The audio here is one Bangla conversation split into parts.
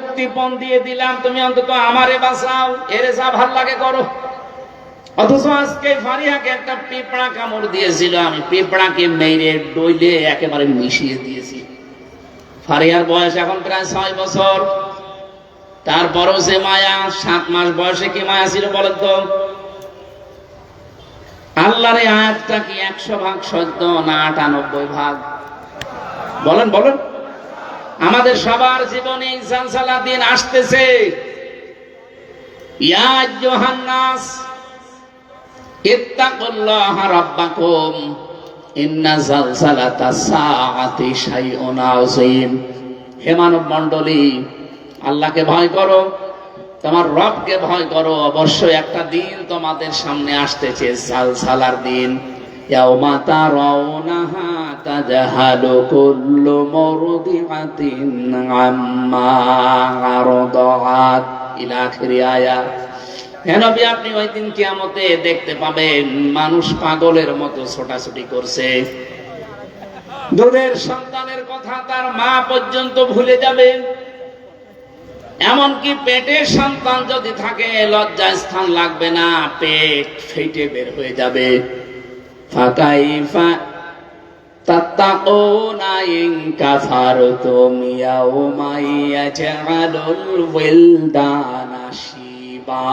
মুক্তিপণ দিয়ে দিলাম, তুমি অন্তত আমারে বাঁচাও, এরে যা ভাল লাগে করো। অথচ আজকে ফারিয়াকে একটা পিঁপড়া কামড় দিয়েছিল, আমি পিঁপড়াকে মেরে ডইলে একেবারে মিশিয়ে দিয়েছি। ফারিয়ার বয়স এখন প্রায় 6 বছর, তারপরও সে মায়া। 7 মাস বয়সে কি মায়া ছিল বলেন তো? আল্লাহর এই আয়াতটা কি 100 ভাগ সত্য না 98 ভাগ? বলেন বলেন। আমাদের সবার জীবনে জালজালা দিন আসতেছে। ইয়া আইয়ুহান নাস ইত্তাকুল্লাহা রাব্বাকুম ইন্না জালজালাতাস সাআতি শাইউন আযীম। হে মানব মণ্ডলী, আল্লাহকে ভয় করো, তোমার রবকে ভয় করো। অবশ্যই একটা দিন তোমাদের সামনে আসতেছে, জালজালার দিন। ইয়াউমা তারাউনাহা তাজহালু কুল্লু মুরদিআতিন আম্মা আরদাআত ইলা আখির আয়াত। হে নবী, আপনি ওই দিন কিয়ামতে দেখতে পাবেন মানুষ পাগলের মতো ছোটাছুটি করছে। দুধের সন্তানের কথা তার মা পর্যন্ত ভুলে যাবে। এমনকি পেটের সন্তান যদি থাকে, লজ্জায় স্থান লাগবে না, পেট ফেটে বের হয়ে যাবে। ফাকাইফা তাত্তাকুনা ইন কাফারতুম ইয়াউমা ইয়াজআলুল ওয়িলদানা শিবা।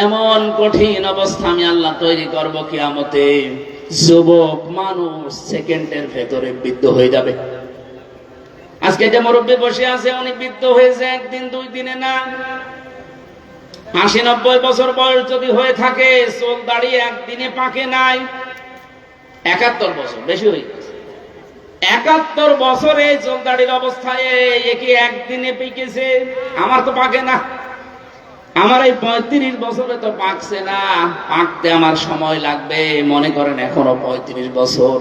এমন কঠিন অবস্থা আমি আল্লাহ তৈরি করব কিয়ামতে, যুবক মানুষ সেকেন্ডের ভেতরে বৃদ্ধ হয়ে যাবে। আজকে যে মুরব্বী বসে আছে, উনি বৃদ্ধ হয়েছে একদিন 2 দিনে না। 80-90 বছর বয়স যদি হয়ে থাকে, চুল দাড়ি একদিনে পাকে নাই। 71 বছর, বেশি হয়ে গেছে। 71 বছরে চুল দাড়ির অবস্থায় কি একদিনে পেকেছে? আমার তো পাকে না। আমার এই 35 বছরে তো পাকছে না, পাকতে আমার সময় লাগবে। মনে করেন এখনো 35 বছর।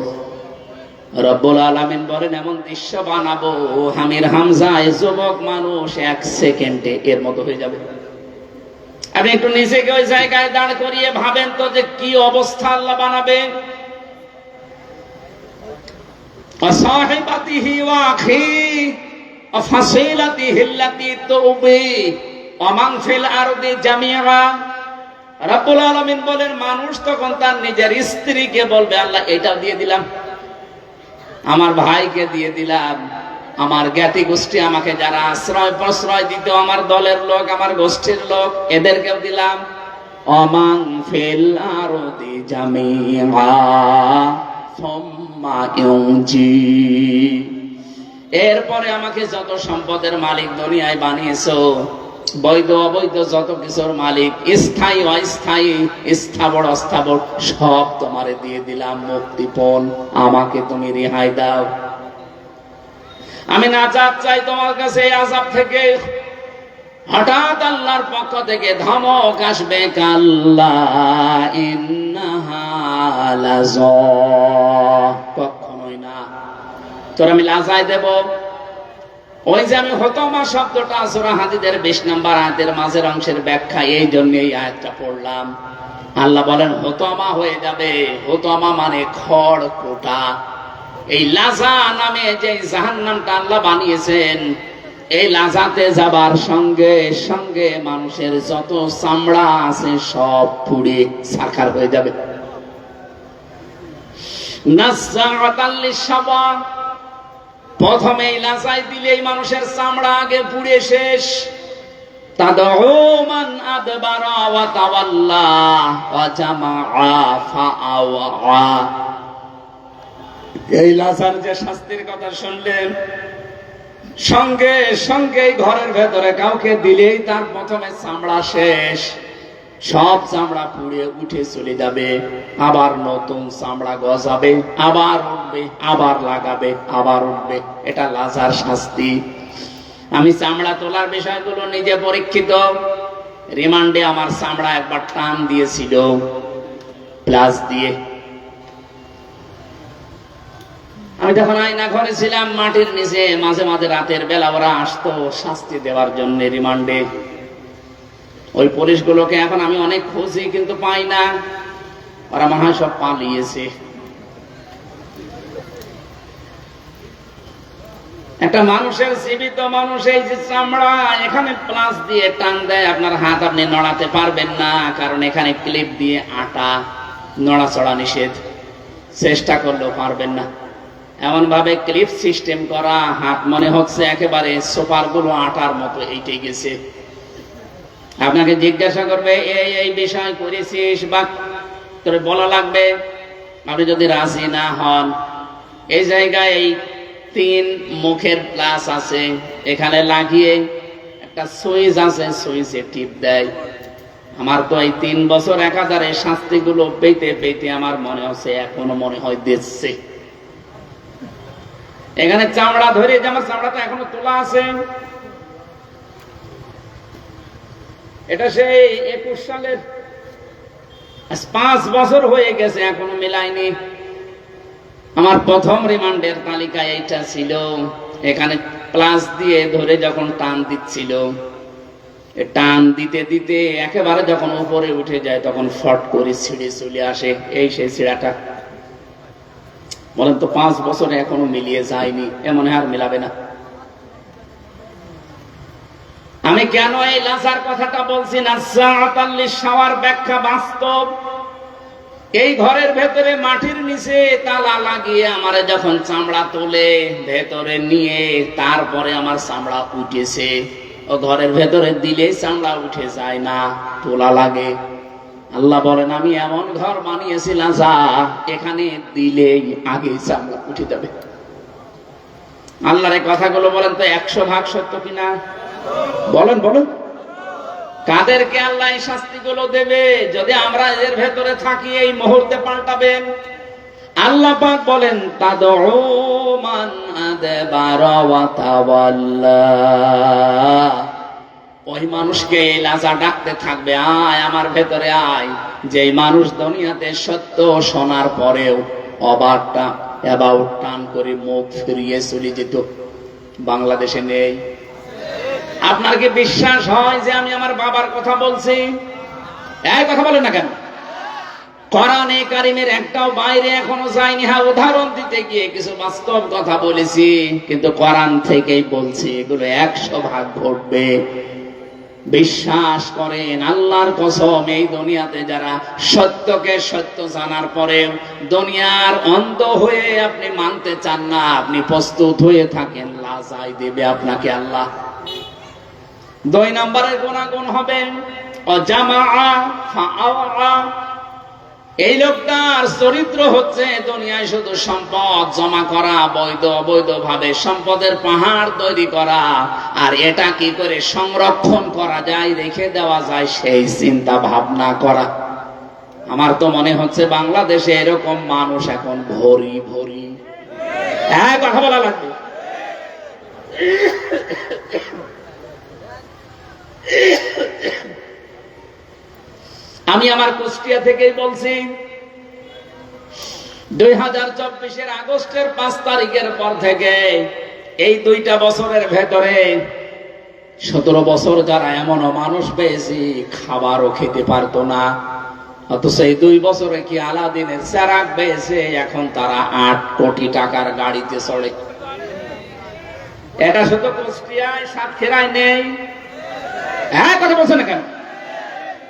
রব্বুল আলামিন বলেন, এমন দৃশ্য বানাবো হামির হামজায় যুবক মানুষ 1 সেকেন্ডে এর মতো হয়ে যাবে। আপনি একটু নিজেকে ওই জায়গায় দাঁড় করিয়ে ভাবেন তো যে কি অবস্থা আল্লাহ বানাবে। সাহিবাতিহি ওয়া আখি ওয়া ফাসিলাতিহি আল্লাতী তুবি ওয়া মান ফিল আরদি জামিআ। রব্বুল আলামিন বলেন, মানুষ তখন তার নিজের স্ত্রীকে বলবে, আল্লাহ এটাও দিয়ে দিলাম, আমার ভাইকে দিয়ে দিলাম, আমার জ্ঞাতি গোষ্ঠী আমাকে যারা আশ্রয় প্রশ্রয় দিত, আমার দলের লোক, আমার গোষ্ঠীর লোক, এদেরকেও দিলাম। অমাং ফিল আরদি জামিআ সুম্মা ইউনজি। এরপরে আমাকে যত সম্পদের মালিক দুনিয়ায় বানিয়েছো, বৈধ অবৈধ যত কিছুর মালিক, স্থায়ী অস্থায়ী, স্থাবর অস্থাবর, সব তোমারে দিয়ে দিলাম মুক্তিপণ। আমাকে তুমি রেহাই দাও, আমি নাজাত চাই তোমার কাছে এই আযাব থেকে। হঠাৎ আল্লাহর পক্ষ থেকে ধমক আসবে, কাল্লা ইন্নাহা লাযা। কখনোই না, তোর আমি লাজায় দেব। ওই যে আমি হতমা শব্দটা সূরা হাদীদের 20 নম্বর আয়াতের মাঝের অংশের ব্যাখ্যা, এই জন্য এই আয়াতটা পড়লাম। আল্লাহ বলেন হতমা হয়ে যাবে। হতমা মানে খড় কোটা। এই লাজা নামে যে জাহান্নামটা আল্লাহ বানিয়েছেন, এই লাজাতে যাবার সঙ্গে সঙ্গে মানুষের যত চামড়া আছে সব পুড়ে ছারখার হয়ে যাবে। নাযাআতাল লিশাবা, প্রথমে এই লাজায় দিলেই মানুষের চামড়া আগে পুড়ে শেষ। তাদউ মান আদবারা ওয়া তাওয়াল্লা ওয়া জামাআ ফাআওয়া। এই লাজার যে শাস্তির কথা শুনলেন, সঙ্গে সঙ্গে ঘরের ভেতরে কাউকে দিলেই তার প্রথমে চামড়া শেষ, সব চামড়া পুড়ে উঠে চলে যাবে, আবার নতুন চামড়া গজাবে, আবার উঠবে, আবার লাগাবে, আবার উঠবে। এটা লাজার শাস্তি। আমি চামড়া তোলার বিষয়গুলো নিজে পরীক্ষিত। রিমান্ডে আমার চামড়া একবার টান দিয়েছিল প্লাস দিয়ে। আমি তখন আয়না ঘরে ছিলাম, মাটির নিচে। মাঝে মাঝে রাতের বেলা ওরা আসতো শাস্তি দেওয়ার জন্য রিমান্ডে। ওই পুলিশগুলোকে এখন আমি অনেক খুঁজি, কিন্তু পাই না। ওরা মনে হয় সব পালিয়েছে। একটা মানুষের জীবিত মানুষ এই যে চামড়া এখানে প্লাস দিয়ে টান দেয়, আপনার হাত আপনি নড়াতে পারবেন না, কারণ এখানে ক্লিপ দিয়ে আটা, নড়াচড়া নিষেধ, চেষ্টা করলেও পারবেন না। এমন ভাবে ক্লিপ সিস্টেম করা, হাত মনে হচ্ছে একেবারে সোপার গুলো আটার মতো এইটে গেছে। আপনাকে জিজ্ঞাসা করবে এই বিষয় করেছিস বা তোর বলা লাগবে, আপনি যদি রাজি না হন, এই জায়গায় এই 3 মুখের প্লাস আছে, এখানে লাগিয়ে একটা সুইচ আছে, সুইচে টিপ দেয়। আমার তো এই 3 বছর একাধারে শাস্তিগুলো পেতে পেতে আমার মনে হচ্ছে এখনো মনে হয় দিচ্ছে। এখানে চামড়া ধরে, যে আমার চামড়াটা এখনো তোলা আছে, এটা সেই 21 সালের, 5 বছর হয়ে গেছে এখনো মেলায়নি। আমার প্রথম রিমান্ডের তালিকায় এইটা ছিল। এখানে প্লাস দিয়ে ধরে যখন টান দিচ্ছিল, টান দিতে দিতে একেবারে যখন উপরে উঠে যায় তখন ফট করে ছিঁড়ে চলে আসে। এই সেই ছিঁড়াটা। বলেন তো 5 বছরে এখনো মিলিয়ে যায়নি, এমন আর মিলাবে না। আমি কেন এই লাসার কথাটা বলছি না, সাওয়ার ব্যাখ্যা বাস্তব। এই ঘরের ভেতরে মাটির নিচে তালা লাগিয়ে আমারে যখন চামড়া তোলে ভেতরে নিয়ে, তারপরে আমার চামড়া উঠেছে। ও ঘরের ভেতরে দিলে চামড়া উঠে যায় না, তোলা লাগে। আল্লাহ বলেন আমি এমন ঘর বানিয়েছিলাম যা এখানে দিলেই আগে চামড়া উঠে যাবে। আল্লাহর এই কথাগুলো বলেন তো 100% সত্য কিনা? বলেন বলেন। কাদেরকে আল্লাহ এই শাস্তিগুলো দেবে? যদি আমরা এর ভেতরে থাকি এই মুহূর্তে পাল্টাবেন। আল্লাহ পাক বলেন তাদউ মান আদবারা ওয়া তাওয়াল্লা, ওই মানুষকে এই লাজা ডাকতে থাকবে, আয় আমার ভেতরে আয়, যে মানুষ দুনিয়াতে সত্য শোনার পরেও অবাকটা অ্যাবাউট টান করে মুখ ফিরিয়ে চলে যেত। বাংলাদেশে নেই। আপনার কি বিশ্বাস হয় যে আমি আমার বাবার কথা বলছি? এই কথা বলেন না কেন? কোরআনে কারিমের একটাও বাইরে এখনো যায়নি। হ্যাঁ, উদাহরণ দিতে গিয়ে কিছু বাস্তব কথা বলেছি, কিন্তু কোরআন থেকেই বলছি, এগুলো 100% ঘটবে। বিশ্বাস করেন, আল্লাহর কসম, এই দুনিয়াতে যারা সত্যকে সত্য জানার পরেও দুনিয়ার অন্ধ হয়ে আপনি মানতে চান না, আপনি প্রস্তুত হয়ে থাকেন, লাজাই দেবে আপনাকে আল্লাহ। 2 নম্বরের গুণাগুণ হবে অজামাআ ফাআওয়া। এই লোকটার চরিত্র হচ্ছে দুনিয়ায় শুধু সম্পদ জমা করা, বৈধ অবৈধ ভাবে সম্পদের পাহাড় তৈরি করা, আর এটা কি করে সংরক্ষণ করা যায়, রেখে দেওয়া যায়, সেই চিন্তা ভাবনা করা। আমার তো মনে হচ্ছে বাংলাদেশে এরকম মানুষ এখন ভরি ভরি। কথা বলা লাগবে। আমি আমার কুষ্টিয়া থেকেই বলছি, 2024 আগস্টের 5 তারিখের পর থেকে এই 2টা বছরের ভেতরে 17 বছর যারা এমনও মানুষ পেয়েছি খাবারও খেতে পারতো না, অথচ এই 2 বছরে কি আলাদিনের চেরাগ পেয়েছে, এখন তারা 8 কোটি টাকার গাড়িতে চড়ে। এটা শুধু কুষ্টিয়ায়, সাতক্ষীরায় নেই। কথা বলছে না কেন?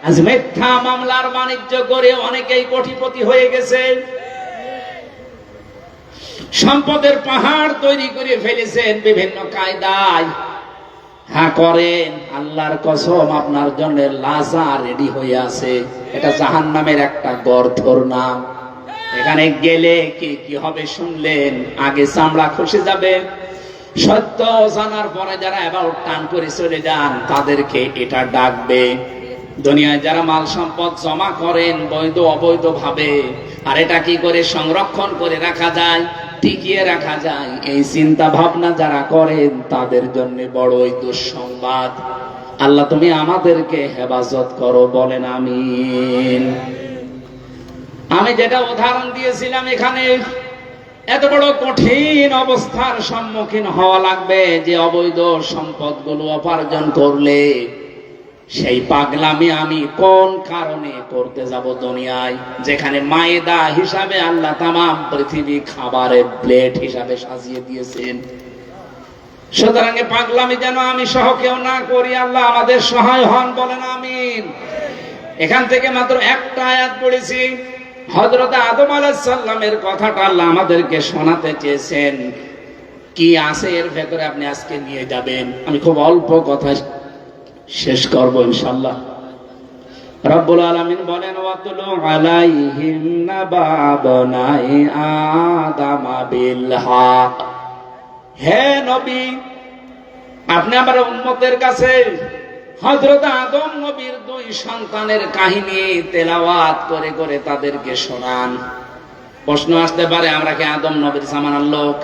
আজ মিথ্যা মামলার বাণিজ্য করে অনেকেই কোটিপতি হয়ে গেছে, সম্পদের পাহাড় তৈরি করে ফেলেছেন বিভিন্ন কায়দায়। করেন, আল্লাহর কসম আপনার জন্য লাজা রেডি হয়ে আছে। এটা জাহান্নামের একটা গর্থর নাম। এখানে গেলে কি কি হবে শুনলেন, আগে চামড়া খসে যাবে। সত্য জানার পরে যারা এবার টান করে চলে যান, তাদেরকে এটা ডাকবে। দুনিয়ায় যারা মাল সম্পদ জমা করেন বৈধ অবৈধ ভাবে, আর এটা কি করে সংরক্ষণ করে রাখা যায়, টিকিয়ে রাখা যায়, এই চিন্তা ভাবনা যারা করেন তাদের জন্য বড়ই দুঃসংবাদ। আল্লাহ তুমি আমাদেরকে হেফাজত করো, বলেন আমিন। আমি যেটা উদাহরণ দিয়েছিলাম, এখানে এত বড় কঠিন অবস্থার সম্মুখীন হওয়া লাগবে যে অবৈধ সম্পদগুলো উপার্জন করলে সেই পাগলামি আমি কোন কারণে করতে যাব দুনিয়ায়, যেখানে মায়েদা হিসাবে আল্লাহ তামাম পৃথিবী খাবারের প্লেট হিসাবে সাজিয়ে দিয়েছেন। সুতরাং পাগলামি যেন আমি সহ কেউ না করি, আল্লাহ আমাদের সহায় হন, বলেন আমিন। এখান থেকে মাত্র একটা আয়াত পড়েছি। হযরত আদম আলাইহিস সালামের কথাটা আল্লাহ আমাদেরকে শোনাতে চেয়েছেন। কি আছে এর ভেতরে আপনি আজকে নিয়ে যাবেন। আমি খুব অল্প কথা শেষ করব ইনশাআল্লাহ। রব্বুল আলামিন বলেন, ওয়াতুলু আলাইহিম নাবাবনাই আদম বিল হক। হে নবী, আপনি আমার উম্মতের কাছে হযরত আদম নবীর দুই সন্তানের কাহিনী তেলাওয়াত করে করে তাদেরকে শোনান। প্রশ্ন আসতে পারে, আমরা কি আদম নবীর জামানার লোক?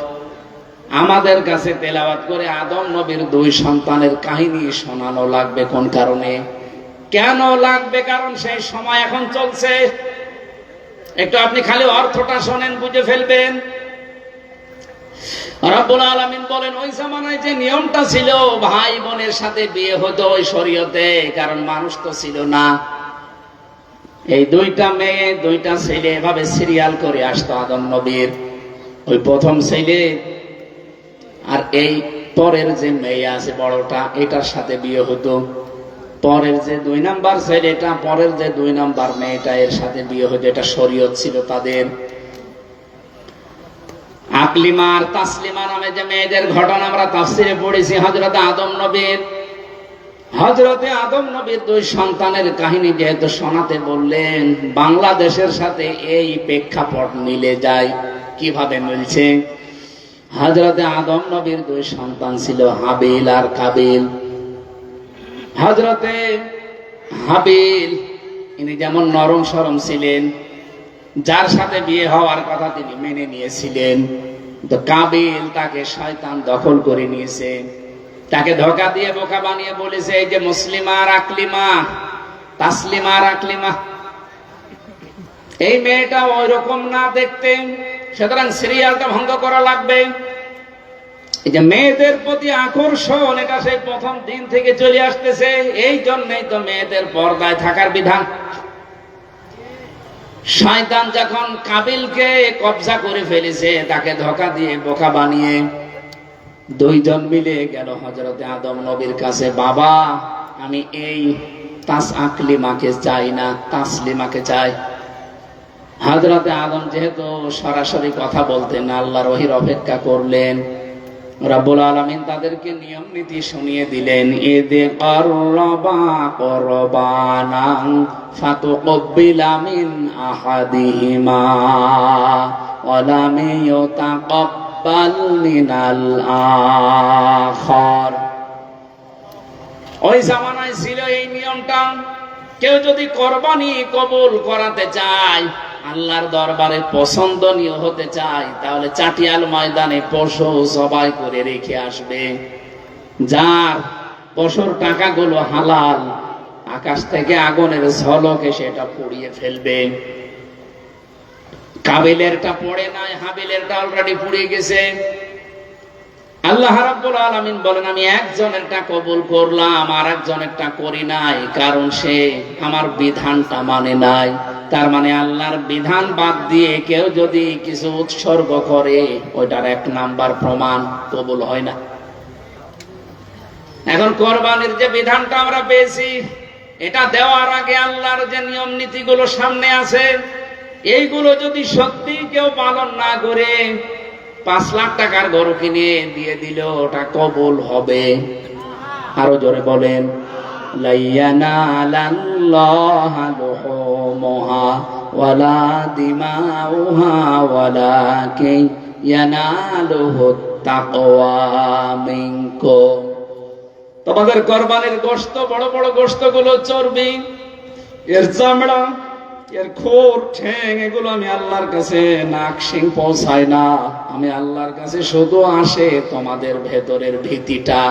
আমাদের কাছে তেলাওয়াত করে আদম নবীর দুই সন্তানের কাহিনী শোনানো লাগবে কোন কারণে? কেন লাগবে? কারণ সেই সময় এখন চলছে। একটু আপনি খালি অর্থটা শোনেন, বুঝে ফেলবেন। রব্বুল আলামিন বলেন, ওই জামানায় যে নিয়মটা ছিল ভাই বোনের সাথে বিয়ে হতো ওই শরীয়তে, কারণ মানুষ তো ছিল না। এই দুইটা মেয়ে দুইটা ছেলে এভাবে সিরিয়াল করে আসতো আদম নবীর। ওই প্রথম ছেলে আর এই পরের যে মেয়ে আছে বড়টা, এটার সাথে বিয়ে হতো। পরের যে 2 নাম্বার ছেলেটা, পরের যে 2 নাম্বার মেয়েটা, এর সাথে বিয়ে হতো। এটা শরীয়ত ছিল তাদের। আকলিমা আর তাসলিমা নামে যে মেয়েদের ঘটনা আমরা তাফসিরে পড়েছি হযরত আদম নবীর। হযরতে আদম নবীর 2 সন্তানের কাহিনী যেহেতু শোনাতে বললেন, বাংলাদেশের সাথে এই প্রেক্ষাপট মিলে যায়। কিভাবে মিলছে? হযরতে আদম নবীর 2 সন্তান ছিল, হাবিল আর কাবিল। হযরতে হাবিল ইনি যেমন নরম সরম ছিলেন, যার সাথে বিয়ে হওয়ার কথা তিনি মেনে নিয়েছিলেন, তো কাবিল তাকে শয়তান দখল করে নিয়েছে। তাকে ধোঁকা দিয়ে বোকা বানিয়ে বলেছে, এই যে মুসলিমা আর আকলিমা, তাসলিমা আর আকলিমা, এই মেয়েটা ওই রকম না দেখতে, সুতরাং সিরিয়ালটা ভঙ্গ করা লাগবে। এই যে মেয়েদের প্রতি আকর্ষণ, এটা সেই প্রথম দিন থেকে চলে আসতেছে। এই জন্যই তো মেয়েদের পর্দায় থাকার বিধান। শয়তান যখন কাবিলকে কবজা করে ফেলেছে, তাকে ধোঁকা দিয়ে বোকা বানিয়ে 2 জন মিলে গেল হযরতে আদম নবীর কাছে, বাবা আমি এই আকলিমাকে চাই না, তাসলিমাকে চাই। হযরতে আদম যেহেতু সরাসরি কথা বলতেন, আল্লাহর ওহীর অপেক্ষা করলেন। রব্বুল আলামিন তাদেরকে নিয়ম নীতি শুনিয়ে দিলেন। ইদে কাররাবা কুরবানান ফাতুকবিলা মিন আহাদিহিমা ওয়া লাম ইউতাকাব্বাল মিনাল আখার। ওই জামানায় ছিল এই নিয়মটা, কেউ যদি কোরবানি কবুল করাতে চায়, আল্লাহর দরবারে পছন্দনীয় হতে চায়, তাহলে চাটিয়াল ময়দানে পশু জবাই করে রেখে আসবে। যার পশুর টাকাগুলো হালাল, আকাশ থেকে আগুনের ঝলকে সেটা পুড়িয়ে ফেলবে। কাবিলেরটা পড়ে নাই, হাবিলেরটা অলরেডি পুড়িয়ে গেছে। আল্লাহ রাব্বুল আলামিন বলেন, আমি একজনেরটা কবুল করলাম, আর একজনেরটা করি নাই, কারণ সে আমার বিধানটা মানে নাই। তার মানে আল্লাহর বিধান বাদ দিয়ে কেউ যদি কিছু উৎসর্গ করে, ওইটার 1 নাম্বার প্রমাণ কবুল হয় না। এখন কোরবানির যে বিধানটা আমরা পেয়েছি, এটা দেওয়ার আগে আল্লাহর যে নিয়ম নীতিগুলো সামনে আছে, এইগুলো যদি সত্যি কেউ পালন না করে 5 লাখ টাকার গরু কিনে দিয়ে দিল, ওটা কবুল হবে? আরো জোরে বলেন, লাইয়ানালাল্লাহু লুহুমুহা ওয়ালা দিমাউহা ওয়ালাকিন ইয়ানালুহুত তাকওয়া মিনকুম। তোমাদের কোরবানির গোশত, বড় বড় গোশতগুলো চর্বি, এর চামড়া, এর খোর, ঠ্যাং, এগুলো আমি আল্লাহর কাছে নাক শিং পৌঁছায় না। আমি আল্লাহর কাছে শুধু আসে তোমাদের ভেতরের ভীতিটা,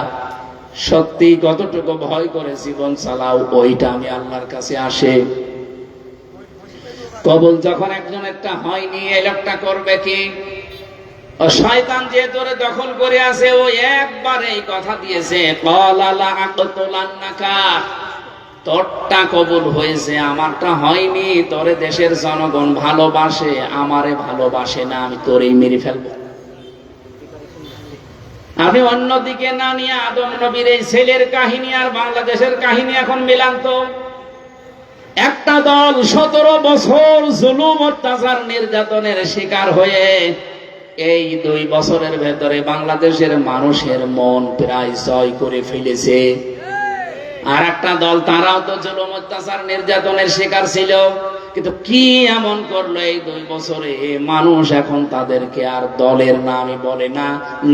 সত্যি কতটুকু ভয় করে জীবন চালাও, ওইটা আমি আল্লাহর কাছে আসে। কবুল যখন একজন একটা হয়নি, এই লোকটা করবে কি? ও শয়তান যে তোরে দখল করে আছে, ও একবার এই কথা দিয়েছে, ক্বালা লা আকতুলান্নাকা, তোরটা কবুল হয়েছে, আমারটা হয়নি। তোরে দেশের জনগণ ভালোবাসে, আমারে ভালোবাসে না, আমি তোরেই মেরে ফেলবো। আপনি অন্যদিকে না নিয়ে আদম নবীর এই ছেলের কাহিনী আর বাংলাদেশের কাহিনী এখন মিলান তো। একটা দল 17 বছর জুলুম অত্যাচার নির্যাতনের শিকার হয়ে এই 2 বছরের ভেতরে বাংলাদেশের মানুষের মন প্রায় জয় করে ফেলেছে। আর একটা দল, তারাও তো জুলুম অত্যাচার নির্যাতনের শিকার ছিল, কিন্তু কি এমন করলো এই 2 বছরে মানুষ এখন তাদেরকে আর দলের নামই বলে না,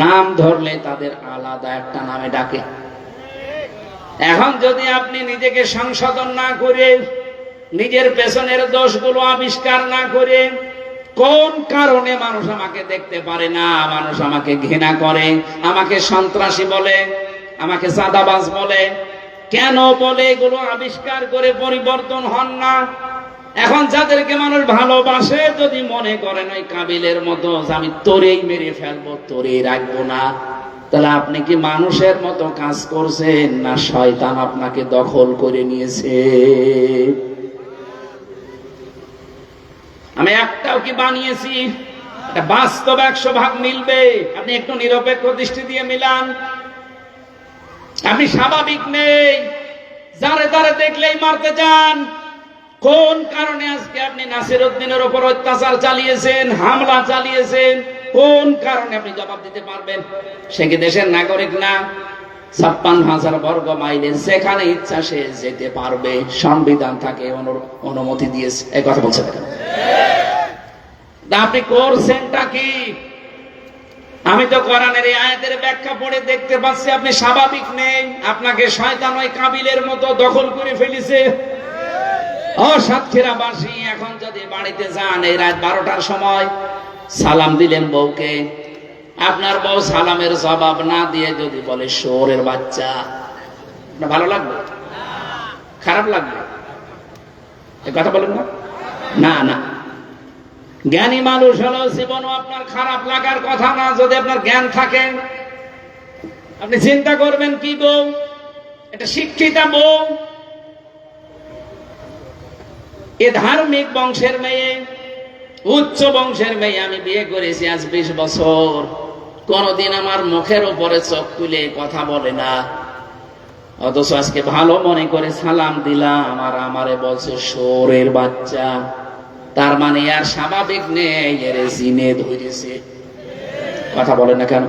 নাম ধরলে তাদের আলাদা একটা নামে ডাকে। এখন যদি আপনি নিজেকে সংশোধন না করে, নিজের পেছনের দোষগুলো আবিষ্কার না করে, কোন কারণে মানুষ আমাকে দেখতে পারে না, মানুষ আমাকে ঘৃণা করে, আমাকে সন্ত্রাসী বলে, আমাকে চাঁদাবাজ বলে, কেন বলে, এগুলো আবিষ্কার করে পরিবর্তন হন না। এখন যাদেরকে মানুষ ভালোবাসে যদি মনে করেন ওই কাবিলের মতো আমি তোরেই মেরে ফেলবো, তোরেই রাখবো না, তাহলে আপনি কি মানুষের মতো কাজ করছেন না শয়তান আপনাকে দখল করে নিয়েছে? আমি একটাও কি বানিয়েছি? এটা বাস্তব 100 ভাগ মিলবে। আপনি একটু নিরপেক্ষ দৃষ্টি দিয়ে মিলান। আপনি স্বাভাবিক নেই, যারে তারে দেখলেই মারতে চান। কোন কারণে আজকে আপনি নাসির উদ্দিনের উপর অত্যাচার চালিয়েছেন, হামলা চালিয়েছেন? কোন কারণে আপনি জবাব দিতে পারবেন? সে কি দেশের নাগরিক না? 56,000 বর্গ মাইলের যেখানে ইচ্ছা সে যেতে পারবে, সংবিধান তাকে অনুমতি দিয়েছে। এই কথা বলছে দেখেন। আপনি করছেনটা কি? আমি তো কোরআনের এই আয়াতের ব্যাখ্যা পড়ে দেখতে পাচ্ছি আপনি স্বাভাবিক নেই। আপনাকে শয়তান ওই কাবিলের মতো দখল করে ফেলেছে। ও সাতক্ষীরাবাসী, এখন যদি বাড়িতে যান এই রাত 12টার সময়, সালাম দিলেন বউকে, আপনার বউ সালামের জবাব না দিয়ে যদি বলে শোরের বাচ্চা, ভালো লাগবে? খারাপ লাগবে? এই কথা বলেন না? না না, জ্ঞানী মানুষ হলো জীবনও আপনার খারাপ লাগার কথা না। যদি আপনার জ্ঞান থাকে, আপনি চিন্তা করবেন কি বউ, এটা শিক্ষিতা বউ, এ ধার্মিক বংশের মেয়ে, উচ্চ বংশের মেয়ে আমি বিয়ে করেছি আজ 20 বছর, কোনদিন আমার মুখের উপরে চোখ তুলে কথা বলে না, অথচ আজকে ভালো মনে করে সালাম দিলাম আর আমারে বলছে শোরের বাচ্চা। তার মানে আর স্বাভাবিক নেই, এর জিনে ধরেছে। কথা বলে না কেন?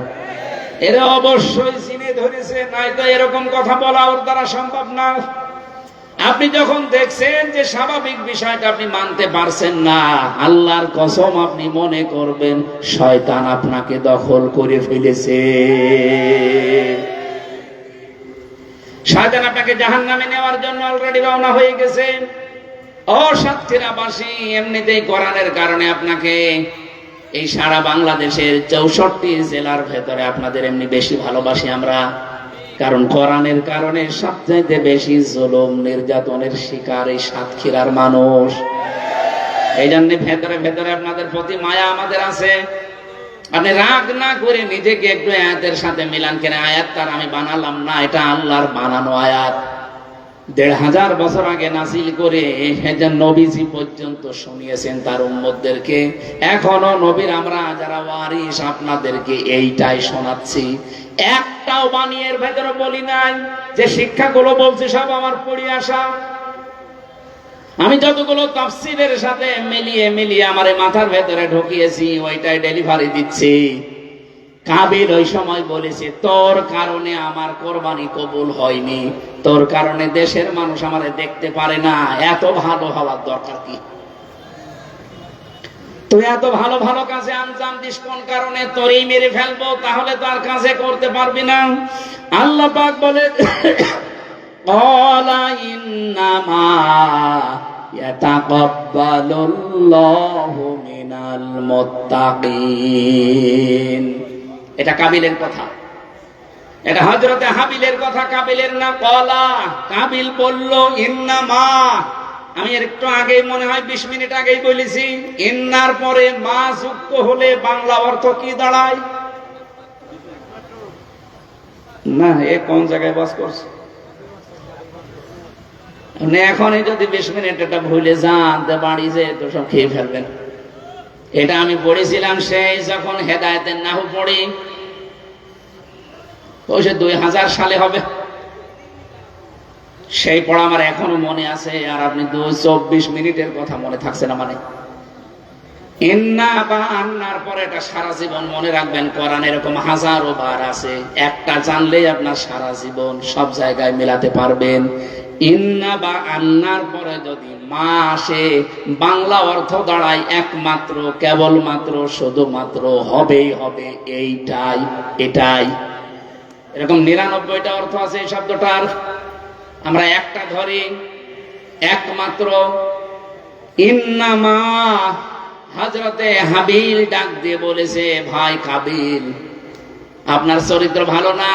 এরা অবশ্যই জিনে ধরেছে, নাই তো এরকম কথা বলা ওর দ্বারা সম্ভব না। আপনি যখন দেখছেন যে স্বাভাবিক বিষয়টা আপনি মানতে পারছেন না, আল্লাহর কসম আপনি মনে করবেন শয়তান আপনাকে দখল করে ফেলেছে। শয়তান আপনাকে জাহান্নামে নেওয়ার জন্য অলরেডি রওনা হয়ে গেছে। ও সাতক্ষীরাবাসী, এমনিতেই কোরআনের কারণে আপনাকে এই সারা বাংলাদেশের 64 জেলার ভেতরে আপনাদের এমনি বেশি ভালোবাসি আমরা, কারণ কোরআনের কারণে সবচাইতে বেশি জুলুম নির্যাতনের শিকার এই সাতক্ষীরার মানুষ। এই জন্য ভেতরে ভেতরে আপনাদের প্রতি মায়া আমাদের আছে। আপনি রাগ না করে নিজেকে একটু আয়াতের সাথে মিলান। কেন আয়াত তার আমি বানালাম না, এটা আল্লাহর বানানো আয়াত। 1500 বছর আগে নাজিল করে নবীজি পর্যন্ত শুনিয়েছেন তার উম্মতদেরকে। এখনো নবীর আমরা যারা ওয়ারিস আপনাদেরকে এইটাই শোনাচ্ছি। একটাও বানিয়ের ভেতরে বলি নাই যে শিক্ষাগুলো বলছি সব আমার পড়ে আসা। আমি যতগুলো তাফসীরের সাথে মিলিয়ে আমার মাথার ভেতরে ঢুকিয়েছি ওইটাই ডেলিভারি দিচ্ছি। কাবিল ওই সময় বলেছে তোর কারণে আমার কোরবানি কবুল হয়নি, তোর কারণে দেশের মানুষ আমারে দেখতে পারে না, এত ভালো হওয়ার দরকার কি? তুই এত ভালো ভালো কাজে আঞ্জাম দিস কোন কারণে? তোরই মেরে ফেলবো, তাহলে তো আর কাজে করতে পারবি না। আল্লাহ পাক বলে ক্বালা ইন্নামা ইয়াতাকাব্বালুল্লাহু মিনাল মুত্তাকিন। এটা কাবিলের কথা, এটা হযরতে হাবিলের কথা, কাবিলের না। ক্বালা, কাবিল বলল ইন্নামা। আমি এর একটু আগেই মনে হয় 20 মিনিট আগেই বলেছি, ইন্নার পরে মা যুক্ত হলে বাংলা অর্থ কি দাঁড়ায়? না, এ কোন জায়গায় বাস করছে? এখনই যদি 20 মিনিট এটা ভুলে যান বাড়ি যে তো সব খেয়ে ফেলবেন। এটা আমি পড়েছিলাম সেই যখন হেদায়েতের নাহু পড়ি। ওই যে 2000 সালে হবে। সেই পড়া আমার এখনো মনে আছে। আর আপনি 24 মিনিটের কথা মনে থাকছে না মানে? ইন্না বা আন্নার পরে এটা সারা জীবন মনে রাখবেন। কোরআন এরকম হাজারো বার আছে, একটা জানলেই আপনার সারা জীবন সব জায়গায় মেলাতে পারবেন। ইন্না বা আন্নার পরে যদি মা আসে, বাংলা অর্থ দাঁড়ায় একমাত্র, কেবলমাত্র, শুধুমাত্র, হবেই হবে, এইটাই, এটাই। এরকম 99টা অর্থ আছে এই শব্দটার, আমরা একটা ধরি, একমাত্র। ইন্নামা হযরতে হাবিল ডাক দিয়ে বলেছে, ভাই কাবিল, আপনার চরিত্র ভালো না,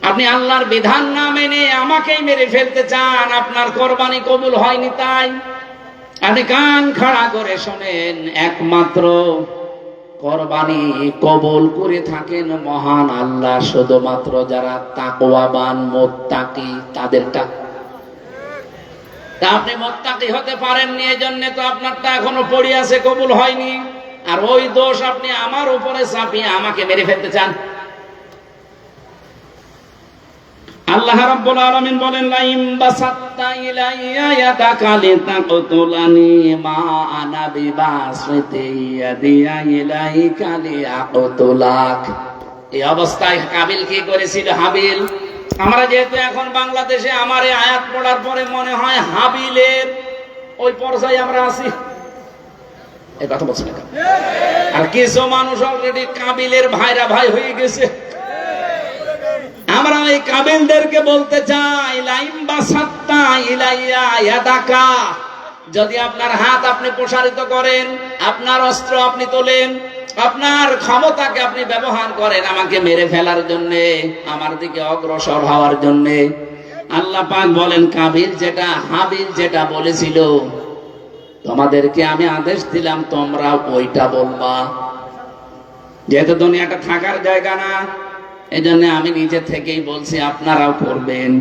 আপনি আল্লাহর বিধান না মেনে আমাকেই মেরে ফেলতে চান, আপনার কোরবানি কবুল হয়নি, তাই আপনি কান খাড়া করে শোনেন, একমাত্র কোরবানি কবুল করে থাকেন মহান আল্লাহ, শুধুমাত্র যারা তাকওয়াবান মুত্তাকি তাদেরটা। তা আপনি মুত্তাকি হতে পারেননি, এজন্য তো আপনারটা এখনো পড়ে আছে, কবুল হয়নি। আর ওই দোষ আপনি আমার উপরে চাপিয়ে আমাকে মেরে ফেলতে চান। আল্লাহ রাব্বুল আলামিন বলেন, লাইম বাসাত্তা ইলাইয়া ইয়াদাকা লিতাকতুলানি মা আনা বিবাসিতি ইয়াদিয়া ইলাইকা লিআকতুলাক। এই অবস্থায় কাবিল কি করেছিল? হাবিল। আমরা যেহেতু এখন বাংলাদেশে, আমার এই আয়াত পড়ার পরে মনে হয় হাবিলের ওই পর্যায়ে আমরা আছি। এই কথা বলছি না? আর কিছু মানুষ অলরেডি কাবিলের ভাইরা ভাই হয়ে গেছে। আমরা এই কাবিলদেরকে বলতে চাই, লাইম বাসাত্তা ইলাইয়া ইয়াদাকা, যদি আপনার হাত আপনি প্রসারিত করেন, আপনার অস্ত্র আপনি তোলেন, আপনার ক্ষমতাকে আপনি ব্যবহার করেন আমাকে মেরে ফেলার জন্য, আমার দিকে অগ্রসর হওয়ার জন্য, আল্লাহ পাক বলেন কাবিল যেটা, হাবিল যেটা বলেছিল, তোমাদেরকে আমি আদেশ দিলাম তোমরা ওইটা বলবা। যেহেতু দুনিয়াটা থাকার জায়গা না, এই জন্য আমি নিজে থেকেই বলছি আপনারাও করবেন।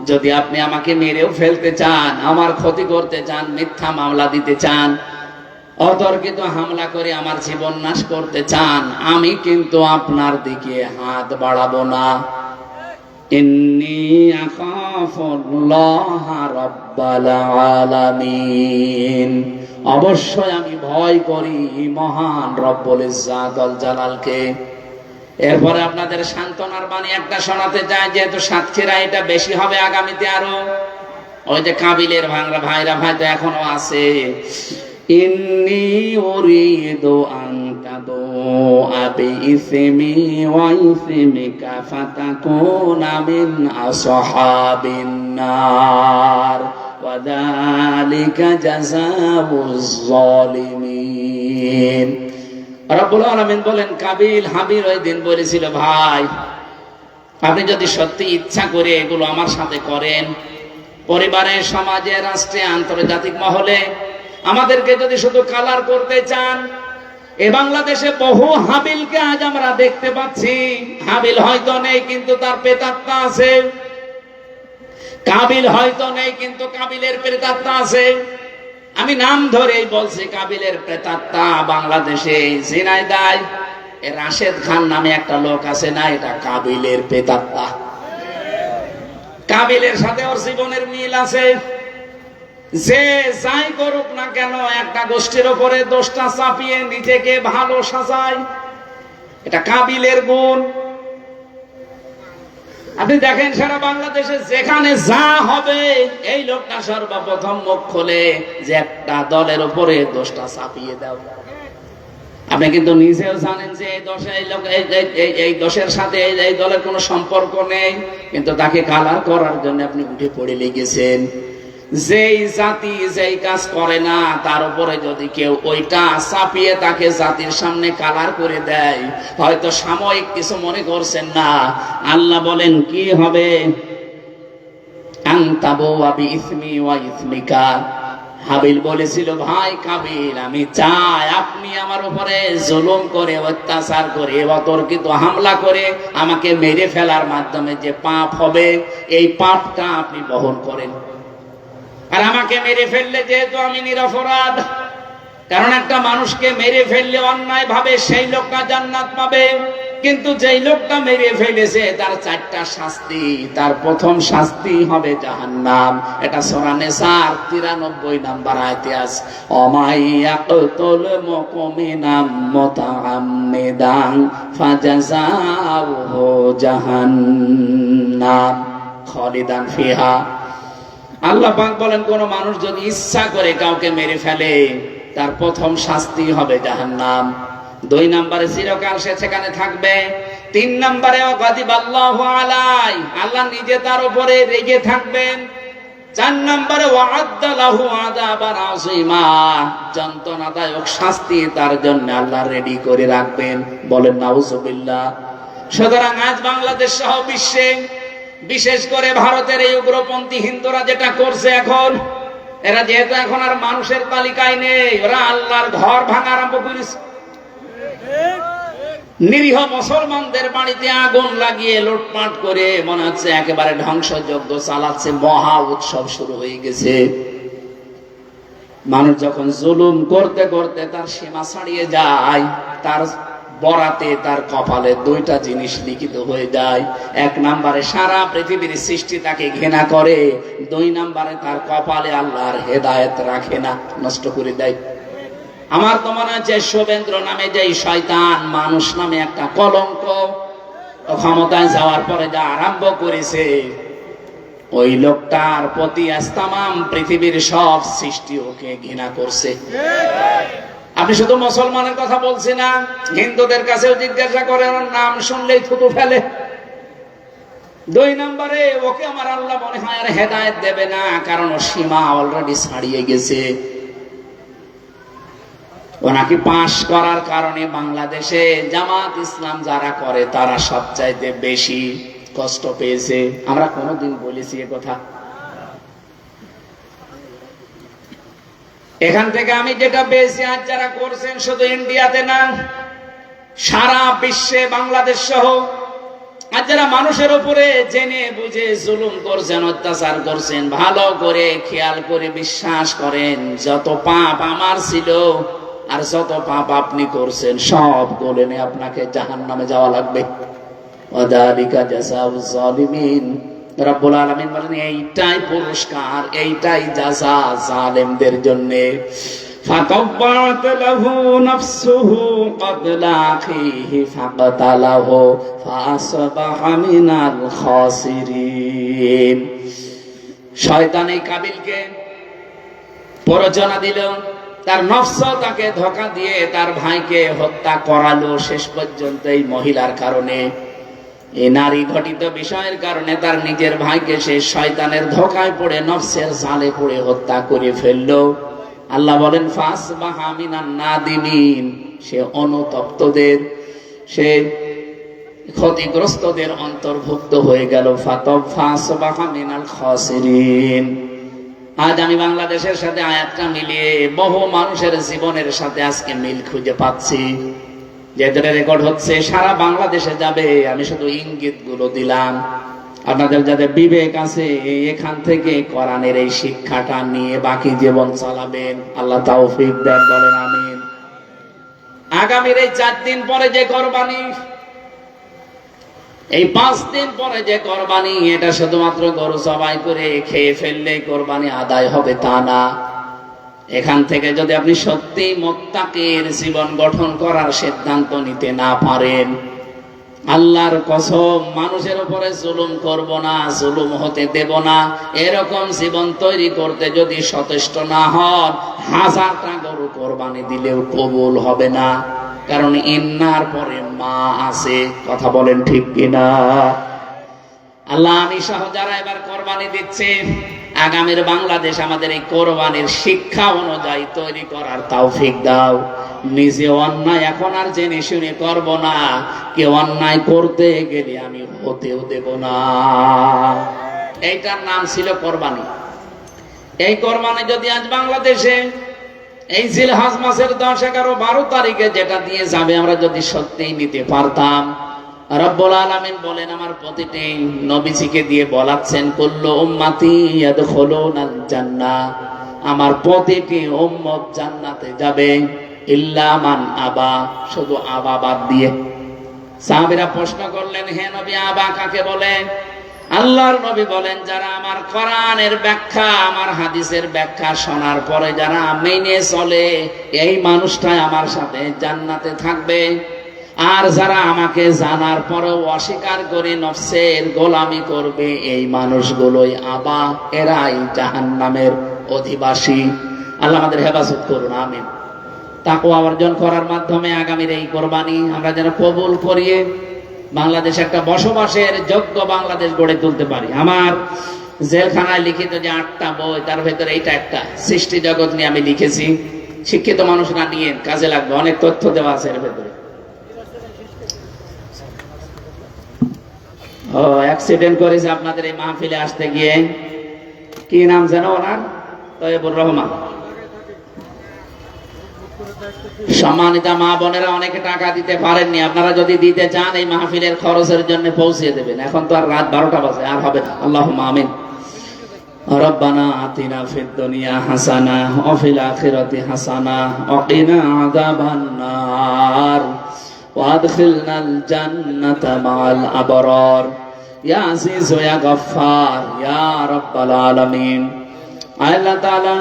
যদি আপনি আমাকে মেরেও ফেলতে চান, আমার ক্ষতি করতে চান, মিথ্যা মামলা দিতে চান, অতর্কিত হামলা করে আমার জীবন নাশ করতে চান, আমি কিন্তু আপনার দিকে হাত বাড়াবো না। ইন্নী আখাফুল্লাহ রাব্বাল আলামিন, অবশ্যই আমি ভয় করি মহান রব্বুল ইজ্জাত ওয়াল জালালকে। এরপরে আপনাদের সান্ত্বনার বাণী একটা শোনাতে চাই, যেহেতু সাতক্ষীরা এটা বেশি হবে আগামীতে আরো। ওই যে কাবিলের ভাইরা ভাই তো এখনো আছে। ইন্নী উরিদু আন তাদুআ বিইসমি ওয়া ইসমিকা ফাতাকুনা মিন আসহাবিন নার ওয়া যালিকা জাযাউজ যালিমিন। রব্বুল আলামিন বলেন, কাবিল হাবিল ওই দিন বলেছিল, ভাই আপনি যদি সত্যি ইচ্ছা করে এগুলো আমার সাথে করেন, পরিবারে, সমাজে, রাষ্ট্রে, আন্তর্জাতিক মহলে আমাদেরকে যদি শুধু কালার করতে চান, এ বাংলাদেশে বহু হাবিলকে আজ আমরা দেখতে পাচ্ছি। হাবিল হয়তো নেই কিন্তু তার প্রেতাত্মা আছে, কাবিল হয়তো নেই কিন্তু কাবিলের প্রেতাত্মা আছে। আমি নাম ধরেই বলছি, কাবিলের প্রেতাত্মা বাংলাদেশে ঝিনাইদহ রাশেদ খান নামে একটা লোক আছে না, এটা কাবিলের প্রেতাত্মা। কাবিলের সাথে ওর জীবনের মিল আছে। যে যাই করুক না কেন, একটা গোষ্ঠীর উপরে দোষটা চাপিয়ে নিজেকে ভালো সাজায়, এটা কাবিলের গুণ। আপনি দেখেন সারা বাংলাদেশে যেখানে যা হবে, এই লোকটা সর্বপ্রথম মুখ খোলে যে একটা দলের উপরে দোষটা চাপিয়ে দাও। আপনি কিন্তু নিজেও জানেন যে এই দোষে, এই দোষের সাথে এই দলের কোনো সম্পর্ক নেই, কিন্তু তাকে কালার করার জন্য আপনি উঠে পড়ে লেগেছেন। যেই জাতি যেই কাজ করে না, তার উপরে যদি কেউ ওইটা চাপিয়ে তাকে জাতির সামনে কালার করে দেয়, হয়তো সাময়িক কিছু মনে করছেন না। আল্লাহ বলেন কি হবে? আনতাবু ওয়া বিইসমি ওয়া ইসমিকা। হাবিল বলেছিল, ভাই কাবিল, আমি চাই আপনি আমার উপরে জুলুম করে, অত্যাচার করে, অতর্কিত হামলা করে আমাকে মেরে ফেলার মাধ্যমে যে পাপ হবে, এই পাপটা আপনি বহন করেন। আর আমাকে মেরে ফেললে যেহেতু আমি নিরপরাধ, কারণ একটা মানুষকে মেরে ফেললে অন্যায় ভাবে সেই লোকটা জান্নাত পাবে, কিন্তু যেই লোকটা মেরে ফেলেছে তার 4টা শাস্তি। তার প্রথম শাস্তি হবে জাহান্নাম। এটা সূরা নিসার 93 নম্বর আয়াতে আছে, অমাইয়াকুল মুমিনাম মুতাআম্মিদান ফাজাযাউহু জাহান্নাম খালিদান ফিহা। আল্লাহ পাক বলেন, কোন মানুষ যদি ইচ্ছা করে কাউকে মেরে ফেলে তার প্রথম শাস্তি হবে জাহান্নাম। 2 নম্বরে চিরকাল সে সেখানে থাকবে। 3 নম্বরে গাদিবাল্লাহু আলাই, আল্লাহ নিজে তার উপরে রেগে থাকবেন। 4 নম্বরে ওয়া'আদ্দা লাহু আযাবান আযীমা, যন্ত্রণাদায়ক শাস্তি তার জন্য আল্লাহ রেডি করে রাখবেন। বলেন নাউযুবিল্লাহ। সুতরাং আজ বাংলাদেশ সহ বিশ্বে, বিশেষ করে ভারতের এই উগ্রপন্থী হিন্দুরা যেটা করছে এখন, এরা যেহেতু এখন আর মানুষের তালিকায় নেই, ওরা আল্লাহর ঘর ভাঙা আরম্ভ করেছে। নিরীহ মুসলমানদের বাড়িতে আগুন লাগিয়ে লুটপাট করে মনে হচ্ছে একেবারে ধ্বংসযজ্ঞ চালাচ্ছে, মহা উৎসব শুরু হয়ে গেছে। মানুষ যখন জুলুম করতে করতে তার সীমা ছাড়িয়ে যায়, তার বরাতে তার কপালে 2টা জিনিস লিখিত হয়ে যায়। 1 নম্বরে সারা পৃথিবীর সৃষ্টি তাকে ঘৃণা করে, 2 নম্বরে তার কপালে আল্লাহর হেদায়েত রাখে না, নষ্ট করে দেয়। আমার তো মনে হচ্ছে শুভেন্দ্র নামে যে শয়তান, মানুষ নামে একটা কলঙ্ক, ক্ষমতায় যাওয়ার পরে যা আরম্ভ করেছে, ওই লোকটার প্রতি আজ তামাম পৃথিবীর সব সৃষ্টি ওকে ঘৃণা করছে। আপনি শুধু মুসলমানের কথা বলছি না, হিন্দুদের কাছেও জিজ্ঞাসা করে, ওর নাম শুনলেই থুতু ফেলে। 2 নম্বরে ওকে আমার আল্লাহ মনে হয় আর হেদায়েত দেবে না, কারণ ও সীমা অলরেডি ছাড়িয়ে গেছে। ওনাকে পাশ করার কারণে বাংলাদেশে জামাত ইসলাম যারা করে তারা সবচাইতে বেশি কষ্ট পেয়েছে। আমরা কোনোদিন বলেছি এ কথা? এখান থেকে আমি যেটা পেয়েছি, আজ যারা করছেন শুধু ইন্ডিয়াতে না, সারা বিশ্বে বাংলাদেশ সহ আজ যারা মানুষের উপরে জেনে বুঝে জুলুম করছেন, অত্যাচার করছেন, ভালো করে খেয়াল করে বিশ্বাস করেন, যত পাপ আমার ছিল আর যত পাপ আপনি করছেন সব গলে নিয়ে আপনাকে জাহান্নামে যাওয়া লাগবে। ওয়াযালিকা জাযাউজ জালিমিন। রব্বুল আলামিন বলেন, এইটাই পুরস্কার, এইটাই জাযা জালেমদের জন্য। ফাতাব্বাত লাহু নাফসুহু ক্বাতলা আখিহি ফাকাতালাহু ফাআসবাহা মিনাল খাসিরিন। শয়তান এই কাবিলকে প্ররোচনা দিল, তার নফস তাকে ধোঁকা দিয়ে তার ভাইকে হত্যা করালো। শেষ পর্যন্ত এই মহিলার কারণে, এই নারী ঘটিত বিষয়ের কারণে তার নিজের ভাইকে সে শয়তানের ধোঁকায় পড়ে, নফসের জালে পড়ে হত্যা করে ফেললো। আল্লাহ বলেন, ফাসবাহা মিনান নাদিমিন, সে অনুতপ্তদের, সে ক্ষতিগ্রস্তদের অন্তর্ভুক্ত হয়ে গেল। ফাসবাহা মিনাল খাসিরিন। আজ আমি বাংলাদেশের সাথে আয়াতটা মিলিয়ে বহু মানুষের জীবনের সাথে আজকে মিল খুঁজে পাচ্ছি। যেটা রেকর্ড হচ্ছে সারা বাংলাদেশে যাবে, আমি শুধু ইঙ্গিত গুলো দিলাম। আপনাদের যাদের বিবেক আছে, এখান থেকে কোরআনের এই শিক্ষাটা নিয়ে বাকি জীবন চালাবেন। আল্লাহ তৌফিক দেন, বলেন আমিন। আগামীর এই 4 দিন পরে যে কোরবানি, এই 5 দিন পরে যে কোরবানি, এটা শুধুমাত্র গরু জবাই করে খেয়ে ফেললে কোরবানি আদায় হবে তা না। এখান থেকে যদি আপনি সত্যি মুত্তাকির জীবন গঠন করার সিদ্ধান্ত নিতে না পারেন, আল্লাহর কসম, মানুষের উপরে জুলুম করব না, জুলুম হতে দেব না, এরকম জীবন তৈরি করতে যদি সচেষ্ট না হন, 1000টা গরু কোরবানি দিলেও কবুল হবে না। কারণ ইন্নার পরে মা আছে। কথা বলেন ঠিক কিনা? আল্লাহ আমি সহ যারা এবার কোরবানি দিচ্ছে, আগামীর বাংলাদেশ আমাদের এই কোরবানির শিক্ষা অনুযায়ী তৈরি করার তৌফিক দাও। নিজে অন্যায় এখন আর জেনে শুনে করব না, কেউ অন্যায় করতে গেলে আমি হতেও দেব না। এইটার নাম ছিল কোরবানি। এই কোরবানি যদি আজ বাংলাদেশে এই জিলহজ মাসের 10, 11, 12 তারিখে যেটা দিয়ে যাবে, আমরা যদি সত্যিই নিতে পারতাম, রব্বুল আলামিন বলেন, আমার প্রতিটি নবীজিকে দিয়ে বলাচ্ছেন, কুল্লু উম্মতি ইয়াদখুলুনাল জান্নাহ, আমার প্রতিটি উম্মত জান্নাতে যাবে ইল্লা মান আবা, শুধু আবা বাদ দিয়ে। সাহাবীরা প্রশ্ন করলেন, হে নবী, আবা কাকে বলে? আল্লাহর নবী বলেন, যারা আমার কোরআনের ব্যাখ্যা, আমার হাদিসের ব্যাখ্যা শোনার পরে যারা মেনে চলে, এই মানুষটাই আমার সাথে জান্নাতে থাকবে। আর যারা আমাকে জানার পরেও অস্বীকার করে নফসের গোলামি করবে, এই মানুষগুলোই আবা, এরাই জাহান্নামের অধিবাসী। আল্লাহ আমাদের হেফাজত করুন, আমিন। তাকওয়া অর্জন করার মাধ্যমে আগামীর এই কোরবানি আমরা যেন কবুল করিয়ে বাংলাদেশ একটা বসবাসের যোগ্য বাংলাদেশ গড়ে তুলতে পারি। আমার জেলখানায় লিখিত যে 8টা বই, তার ভেতরে এইটা একটা, সৃষ্টি জগৎ নিয়ে আমি লিখেছি। শিক্ষিত মানুষরা নিয়ে কাজে লাগবে, অনেক তথ্য দেওয়া আছে এর ভেতরে। ও অ্যাক্সিডেন্ট করেছে আপনাদের এই মাহফিলে আসতে গিয়ে, কি নাম যেন ওনার? তৈবুর রহমান। সম্মানিতা মা বোনেরা, অনেকে টাকা দিতে পারেননি, আপনারা যদি দিতে চান এই মাহফিলের খরচের জন্য পৌঁছে দেবেন। এখন তো আর রাত 12টা বাজে, আর হবে না। আল্লাহুম্মা আমিন। রব্বানা আতিনা ফিদ দুনিয়া হাসানা ওয়া ফিল আখিরাতি হাসানা ওয়া কিনা আযাবান নার ওয়া আদখিলনাল জান্নাতা মা'আল আবরার ইয়া আজিজ ইয়া গফফার ইয়া রাব্বাল আলামিন। আল্লাহ তাআলা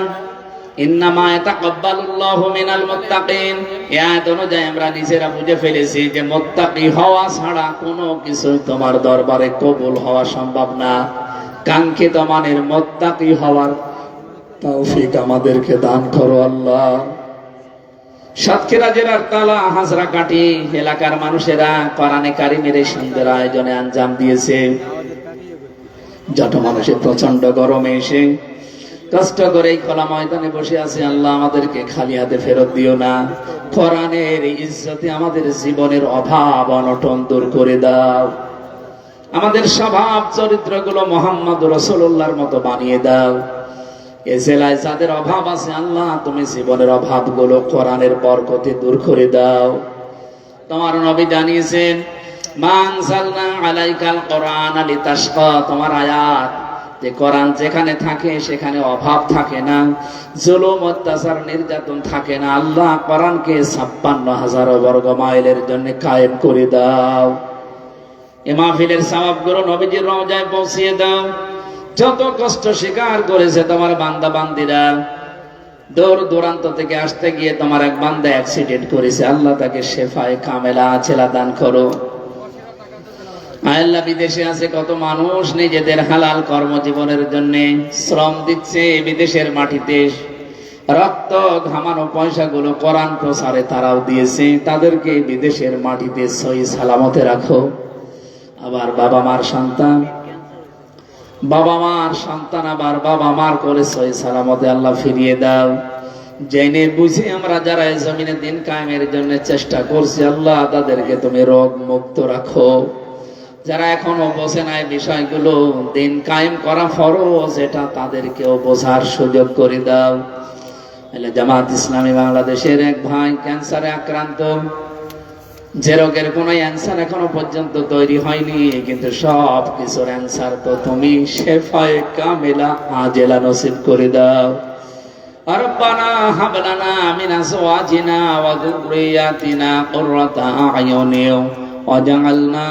ইন্নামা ইয়াতাকাব্বালুল্লাহু মিনাল মুত্তাকিন, এই আয়াত অনুযায়ী আমরা নিজেরা বুঝে ফেলেছি যে মুত্তাকি হওয়া ছাড়া কোনো কিছু তোমার দরবারে কবুল হওয়া সম্ভব না। কাঙ্ক্ষিত মানের মুত্তাকি হওয়ার তৌফিক আমাদেরকে দান করো আল্লাহ। সাতক্ষীরা জেলার তালা হাজরাকাঠি এলাকার মানুষেরা কোরআনে কারিমের এই সুন্দর আয়োজনে আঞ্জাম দিয়েছে। যত মানুষের প্রচন্ড গরমে এসে কষ্ট করে এই খোলা ময়দানে বসে আছে, আল্লাহ আমাদেরকে খালি হাতে ফেরত দিও না। কোরআনের ইজ্জতে আমাদের জীবনের অভাব অনটন দূর করে দাও। আমাদের স্বভাব চরিত্রগুলো মুহাম্মদ রাসূলুল্লাহর মতো বানিয়ে দাও। এই জেলায় যাদের অভাব আছে, আল্লাহ তুমি জীবনের অভাবগুলো কোরআনের বরকতে দূর করে দাও। তোমার নবী জানিয়েছেন, মা আনজালনা আলাইকাল কোরআনা লিতাশকা, তোমার আয়াত যে কোরআন যেখানে থাকে সেখানে অভাব থাকে না, জুলুম অত্যাচার নির্যাতন থাকে না। আল্লাহ কোরআনকে 56,000 বর্গ মাইলের জন্য কায়েম করে দাও। এ মাহফিলের সওয়াবগুলো নবীজির রওজায় পৌঁছিয়ে দাও। যত কষ্ট স্বীকার করেছে তোমার বান্দা বান্দিরা, দূর দূরান্ত থেকে আসতে গিয়ে তোমার এক বান্দা অ্যাক্সিডেন্ট করেছে, আল্লাহ তাকে শেফায়ে কামেলা আজেলা দান করো। আল্লাহ বিদেশে আছে কত মানুষ নিজেদের হালাল কর্মজীবনের জন্য শ্রম দিচ্ছে, বিদেশের মাটিতে রক্ত ঘামানো পয়সাগুলো কোরআন প্রচারে তারাও দিয়েছে, তাদেরকে বিদেশের মাটিতে সহি সালামতে রাখো। আবার বাবা মার সন্তান আবার বাবা মার করে সহি সালামতে আল্লাহ ফিরিয়ে দাও। জেনে বুঝে আমরা যারা এই জমিনে দিন কায়েমের জন্য চেষ্টা করছি, আল্লাহ তাদেরকে তুমি রোগ মুক্ত রাখো। যারা এখনো বোঝে নাই বিষয়গুলো, দিন কায়েম করা ফরজ, এটা তাদেরকেও বোঝার সুযোগ করে দাও। জামাত ইসলামী বাংলাদেশের এক ভাই ক্যান্সারে আক্রান্ত, যে রোগের কোনো অ্যান্সার এখনো পর্যন্ত তৈরি হয়নি, কিন্তু সব কিছুর অ্যান্সার তো তুমি। শেফায়ে কামেলা আজেলা নসিব করে দাও। রব্বানা হাব লানা মিন আজওয়াজিনা ওয়া যুররিয়াতিনা কুররাতা আ'য়ুনিন ওয়াজআলনা